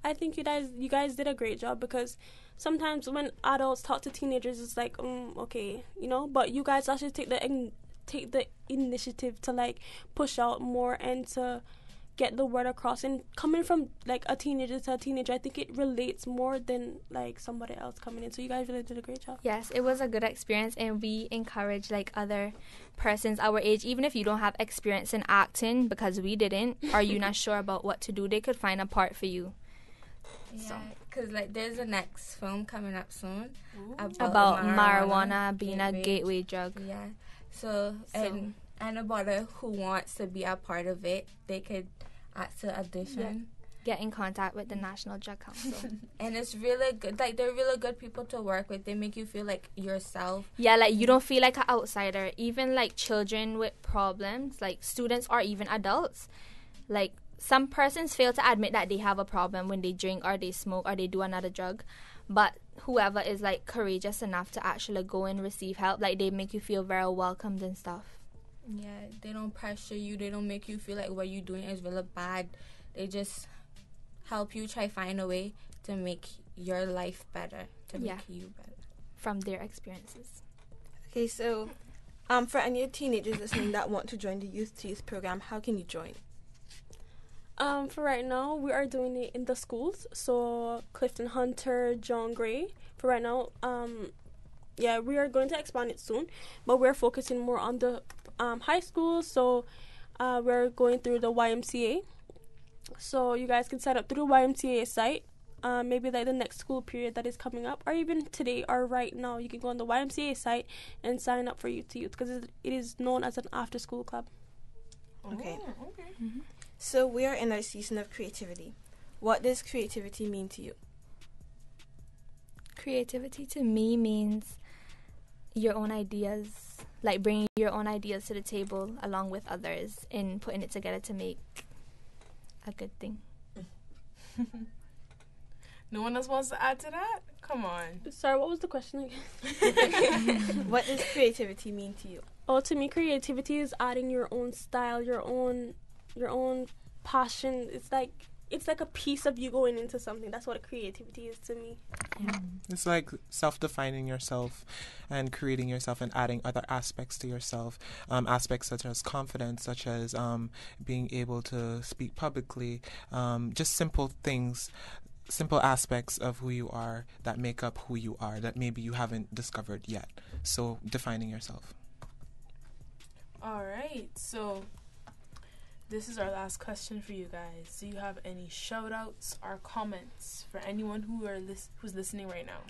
I think you guys did a great job, because sometimes when adults talk to teenagers, it's okay, but you guys actually take the initiative to push out more and to get the word across. And coming from like a teenager to a teenager, I think it relates more than like somebody else coming in. So you guys really did a great job.
Yes, it was a good experience, and we encourage like other persons our age, even if you don't have experience in acting, because we didn't, or you're not sure about what to do, they could find a part for you.
Yeah, because like there's a next film coming up soon
about marijuana being a gateway drug.
Yeah, so and anybody who wants to be a part of it, they could ask to audition.
Get in contact with the National Drug Council.
And it's really good. Like, they're really good people to work with. They make you feel like yourself.
Yeah, like, you don't feel like an outsider. Even, like, children with problems, like, students or even adults. Like, some persons fail to admit that they have a problem when they drink or they smoke or they do another drug. But whoever is, like, courageous enough to actually go and receive help, like, they make you feel very welcomed and stuff.
Yeah, they don't pressure you. They don't make you feel like what you're doing is really bad. They just help you try find a way to make your life better, to make you better.
From their experiences.
Okay, so for any teenagers listening that want to join the Youth to Youth program, how can you join?
For right now, we are doing it in the schools. So Clifton Hunter, John Gray. For right now, we are going to expand it soon, but we're focusing more on the high schools. So we're going through the YMCA. So you guys can sign up through the YMCA site, maybe like the next school period that is coming up, or even today or right now. You can go on the YMCA site and sign up for Youth to Youth, because it is known as an after-school club.
Okay.
Oh, okay.
Mm-hmm. So we are in our season of creativity. What does creativity mean to you?
Creativity to me means your own ideas, like bringing your own ideas to the table along with others and putting it together to make a good thing.
No one else wants to add to that? Come on.
Sorry, what was the question again?
What does creativity mean to you?
Oh, to me, creativity is adding your own style, your own passion. It's like a piece of you going into something. That's what creativity is to me.
Yeah.
It's like self-defining yourself and creating yourself and adding other aspects to yourself. Aspects such as confidence, such as being able to speak publicly. Just simple things, simple aspects of who you are that make up who you are that maybe you haven't discovered yet. So defining yourself.
All right. So this is our last question for you guys. Do you have any shout-outs or comments for anyone who's listening right now?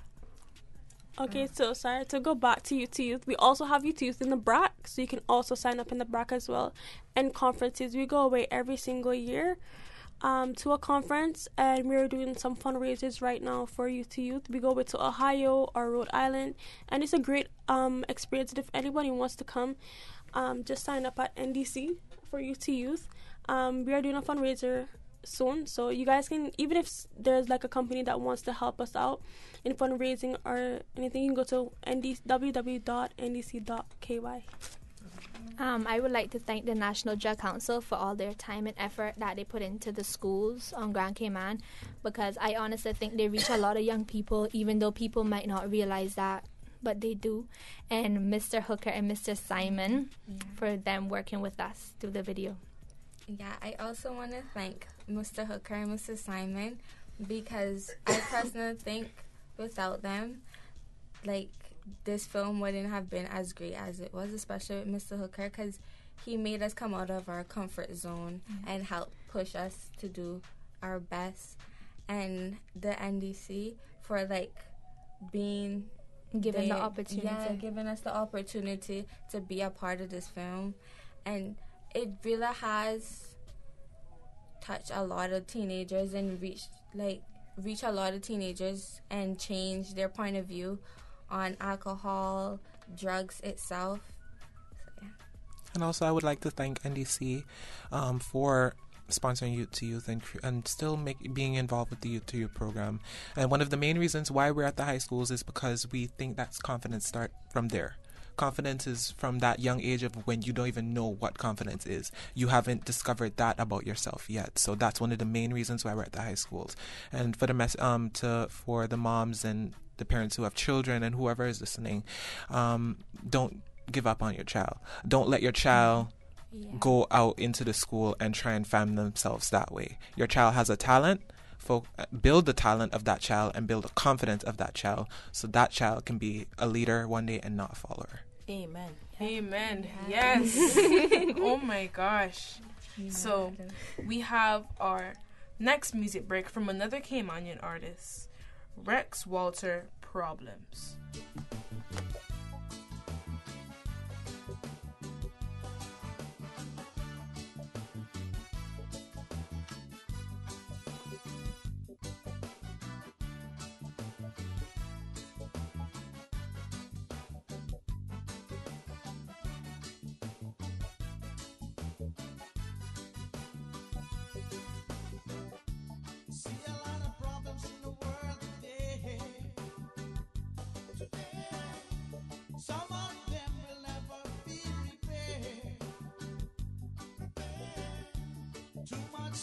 Okay, so sorry, to go back to Youth to Youth, we also have Youth to Youth in the BRAC, so you can also sign up in the BRAC as well. And conferences, we go away every single year to a conference, and we're doing some fundraisers right now for Youth to Youth. We go away to Ohio or Rhode Island, and it's a great experience. And if anybody wants to come, just sign up at NDC for Youth to Youth. We are doing a fundraiser soon, so you guys can, even if there's like a company that wants to help us out in fundraising or anything, you can go to www.ndc.ky.
I would like to thank the National Drug Council for all their time and effort that they put into the schools on Grand Cayman, because I honestly think they reach a lot of young people, even though people might not realize that, but they do. And Mr. Hooker and Mr. Simon for them working with us through the video.
Yeah, I also want to thank Mr. Hooker and Mr. Simon, because I personally think without them, like, this film wouldn't have been as great as it was, especially with Mr. Hooker, because he made us come out of our comfort zone and help push us to do our best. And the NDC for, like, being
given the opportunity.
Yeah, giving us the opportunity to be a part of this film. And it really has touched a lot of teenagers and reach a lot of teenagers and change their point of view on alcohol, drugs itself. So, yeah.
And also, I would like to thank NDC for sponsoring Youth to Youth and still being involved with the Youth to Youth program. And one of the main reasons why we're at the high schools is because we think that confidence starts from there. Confidence is from that young age of when you don't even know what confidence is. You haven't discovered that about yourself yet. So that's one of the main reasons why we're at the high schools. And for for the moms and the parents who have children and whoever is listening, don't give up on your child. Don't let your child go out into the school and try and fan themselves that way. Your child has a talent. Build the talent of that child and build the confidence of that child, so that child can be a leader one day and not a follower.
Amen. Amen. Yes. Oh my gosh. So we have our next music break from another Caymanian artist, Rex Walter, Problems.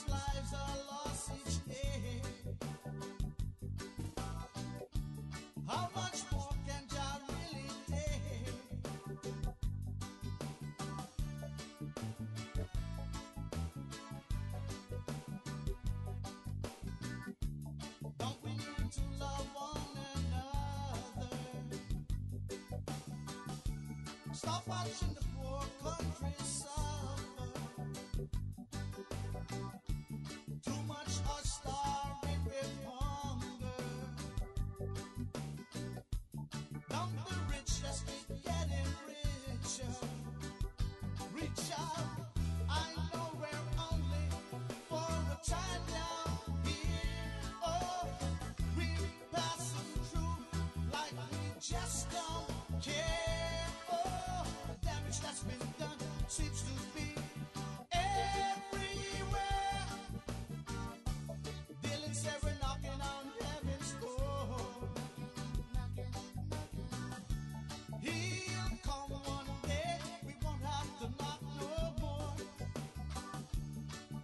Lives are lost each day. How much more can God really take? Don't we need to love one another? Stop watching the poor country suffer. Too much are starving with hunger. Don't the rich just keep getting richer? Reach out, I know we're only for a time now. Here, oh, we're passing through like we just don't care. Oh, the damage that's been done seems to be everywhere. Dylan's ever knocking on heaven's door. He'll come one day. We won't have to knock no more.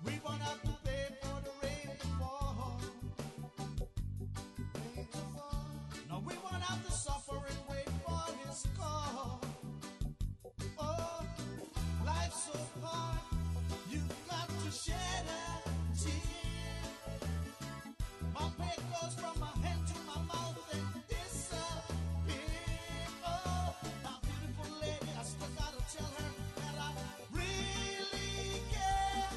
We won't have to pay for the rain to fall. No, we won't have to suffer and wait for his call. Oh, life's so hard. You've got to shed a tear. My pain goes from my hand to my mouth and disappear. Oh, my beautiful lady, I still gotta tell her that I really care.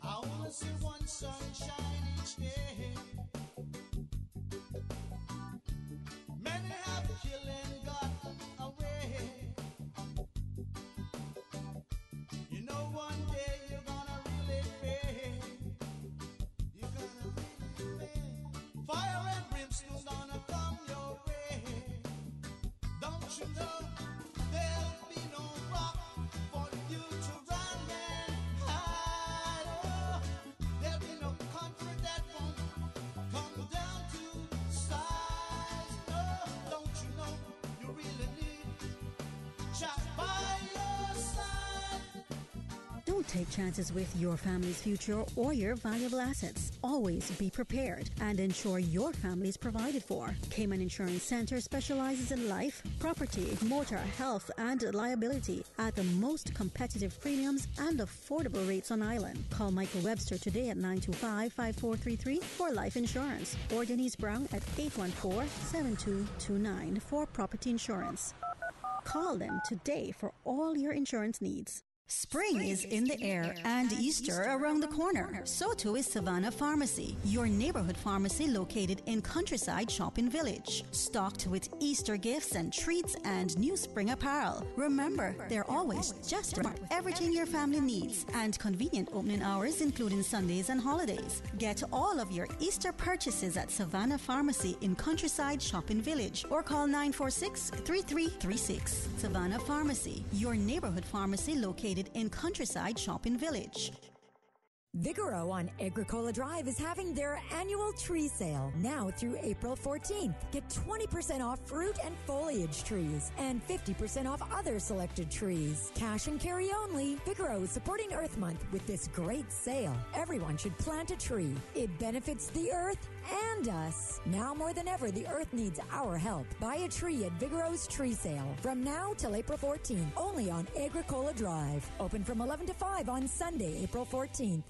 I wanna see one sunshine each day. Many have killed and gotten away. You know one day you're gonna really pay. You're gonna really pay. Fire and brimstone gonna come your way. Don't you know there'll be no rock for you to run and hide. Oh, there'll be no comfort that won't come down to size. No, don't you know you really need Jah by your side?
Don't take chances with your family's future or your valuable assets. Always be prepared and ensure your family is provided for. Cayman Insurance Center specializes in life, property, motor, health, and liability at the most competitive premiums and affordable rates on island. Call Michael Webster today at 925-5433 for life insurance, or Denise Brown at 814-7229 for property insurance. Call them today for all your insurance needs.
Spring is in the air and Easter around the corner. So too is Savannah Pharmacy, your neighborhood pharmacy located in Countryside Shopping Village. Stocked with Easter gifts and treats and new spring apparel. Remember, they're always just everything your family needs and convenient opening hours including Sundays and holidays. Get all of your Easter purchases at Savannah Pharmacy in Countryside Shopping Village or call 946-3336. Savannah Pharmacy, your neighborhood pharmacy located in Countryside Shopping Village.
Vigoro on Agricola Drive is having their annual tree sale now through April 14th. Get 20% off fruit and foliage trees and 50% off other selected trees. Cash and carry only. Vigoro is supporting Earth Month with this great sale. Everyone should plant a tree. It benefits the earth and us. Now more than ever, the earth needs our help. Buy a tree at Vigoro's tree sale from now till April 14th, only on Agricola Drive. Open from 11 to 5 on Sunday, April 14th.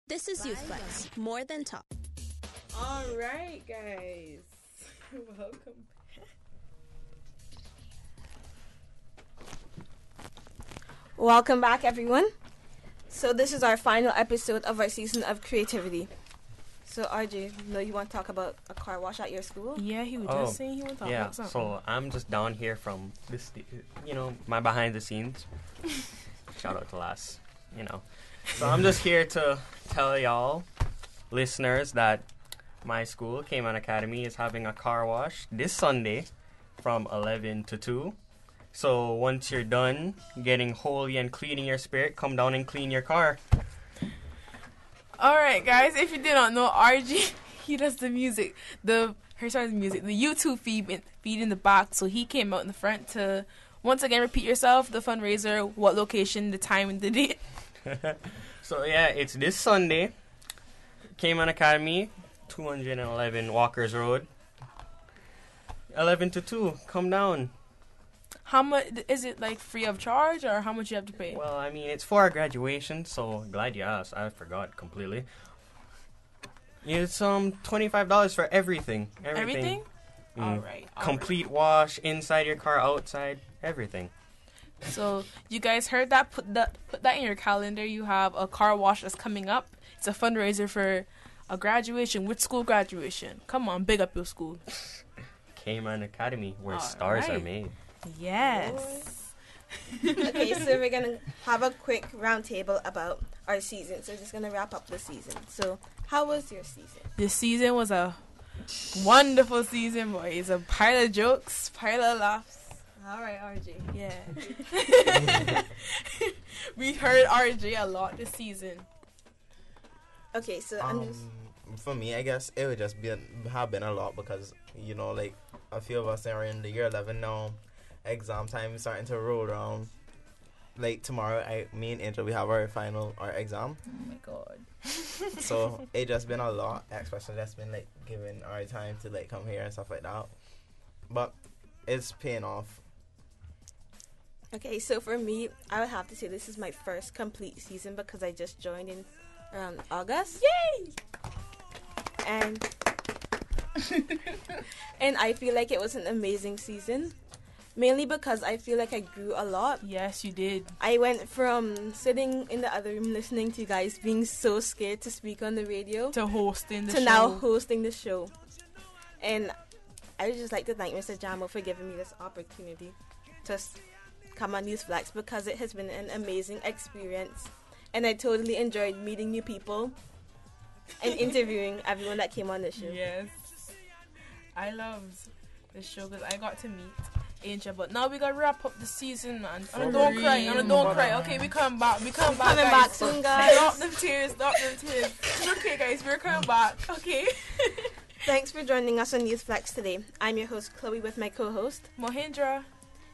This is Youth Flex, more than talk.
All right, guys. Welcome.
Welcome back, everyone. So this is our final episode of our season of creativity. So RJ, you want to talk about a car wash at your school?
Yeah, he was just saying he want to talk about something.
So I'm just down here from this, my behind the scenes. Shout out to Lass, So I'm just here to tell y'all, listeners, that my school, Cayman Academy, is having a car wash this Sunday from 11 to 2. So once you're done getting holy and cleaning your spirit, come down and clean your car.
All right, guys, if you did not know, RG, he does the music, the YouTube feed in the back. So he came out in the front to, once again, repeat yourself, the fundraiser, what location, the time, and the date.
So yeah, it's this Sunday, Cayman Academy, 211 Walkers Road, 11 to 2. Come down.
How much is it, like, free of charge, or how much you have to pay?
Well, I mean, it's for our graduation, so glad you asked. I forgot completely. It's $25 for everything. Everything?
All right.
Complete wash, inside your car, outside, everything.
So you guys heard that? Put that in your calendar. You have a car wash that's coming up. It's a fundraiser for a graduation. Which school graduation? Come on, big up your school.
Cayman Academy, where stars are made.
Yes.
Okay, so we're going to have a quick round table about our season. So we're just going to wrap up the season. So how was your season?
This season was a wonderful season, boys. A pile of jokes, pile of laughs.
All right, RJ.
Yeah. We heard RJ a lot this season.
Okay, so
for me, I guess it would just have been a lot because, like a few of us are in the year 11 now. Exam time is starting to roll around. Like tomorrow, me and Angel, we have our exam.
Oh my god.
So it just been a lot, especially that's been like given our time to like come here and stuff like that. But it's paying off.
Okay, so for me, I would have to say this is my first complete season because I just joined in around August.
Yay!
And I feel like it was an amazing season. Mainly because I feel like I grew a lot.
Yes, you did.
I went from sitting in the other room listening to you guys being so scared to speak on the radio
to hosting the show.
To now hosting the show. And I would just like to thank Mr. Jamo for giving me this opportunity to come on Youth Flex because it has been an amazing experience. And I totally enjoyed meeting new people and interviewing everyone that came on the show.
Yes. I loved the show because I got to meet Angel, but now we gotta wrap up the season, man. Don't cry. Okay, we come back. We coming
back soon, guys.
Stop them tears. It's okay, guys. We're coming back. Okay.
Thanks for joining us on Youth Flex today. I'm your host Chloe with my co-host
Mohindra.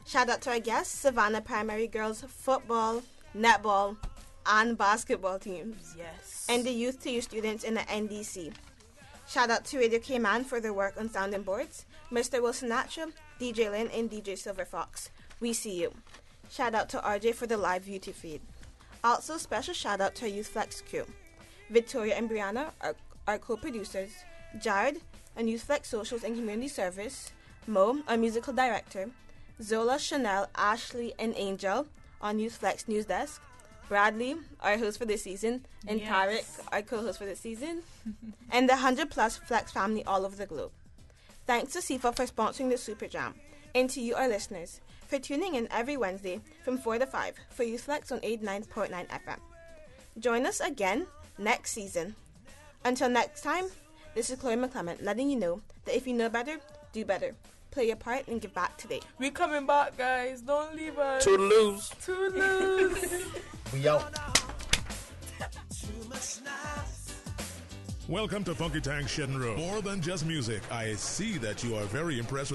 Shout out to our guests, Savannah Primary Girls football, netball, and basketball teams.
Yes.
And the Youth to Youth students in the NDC. Shout out to Radio Cayman for their work on sounding boards, Mr. Wilson Nacho, DJ Lynn, and DJ Silver Fox. We see you. Shout out to RJ for the live YouTube feed. Also, special shout out to our Youth Flex crew. Victoria and Brianna, our co-producers. Jared, on Youth Flex Socials and Community Service. Mo, our musical director. Zola, Chanel, Ashley, and Angel on Youth Flex News Desk. Bradley, our host for this season, and Tarek, our co-host for this season, and the 100+ Flex family all over the globe. Thanks to SIFA for sponsoring the Super Jam, and to you, our listeners, for tuning in every Wednesday from 4 to 5 for Youth Flex on 89.9 FM. Join us again next season. Until next time, this is Chloe McClement letting you know that if you know better, do better. Play your part and give back today.
We're coming back, guys. Don't leave us.
Toodaloos.
Toodaloos.
We out.
Welcome to Funky Tank Shedden Road. More than just music. I see that you are very impressed with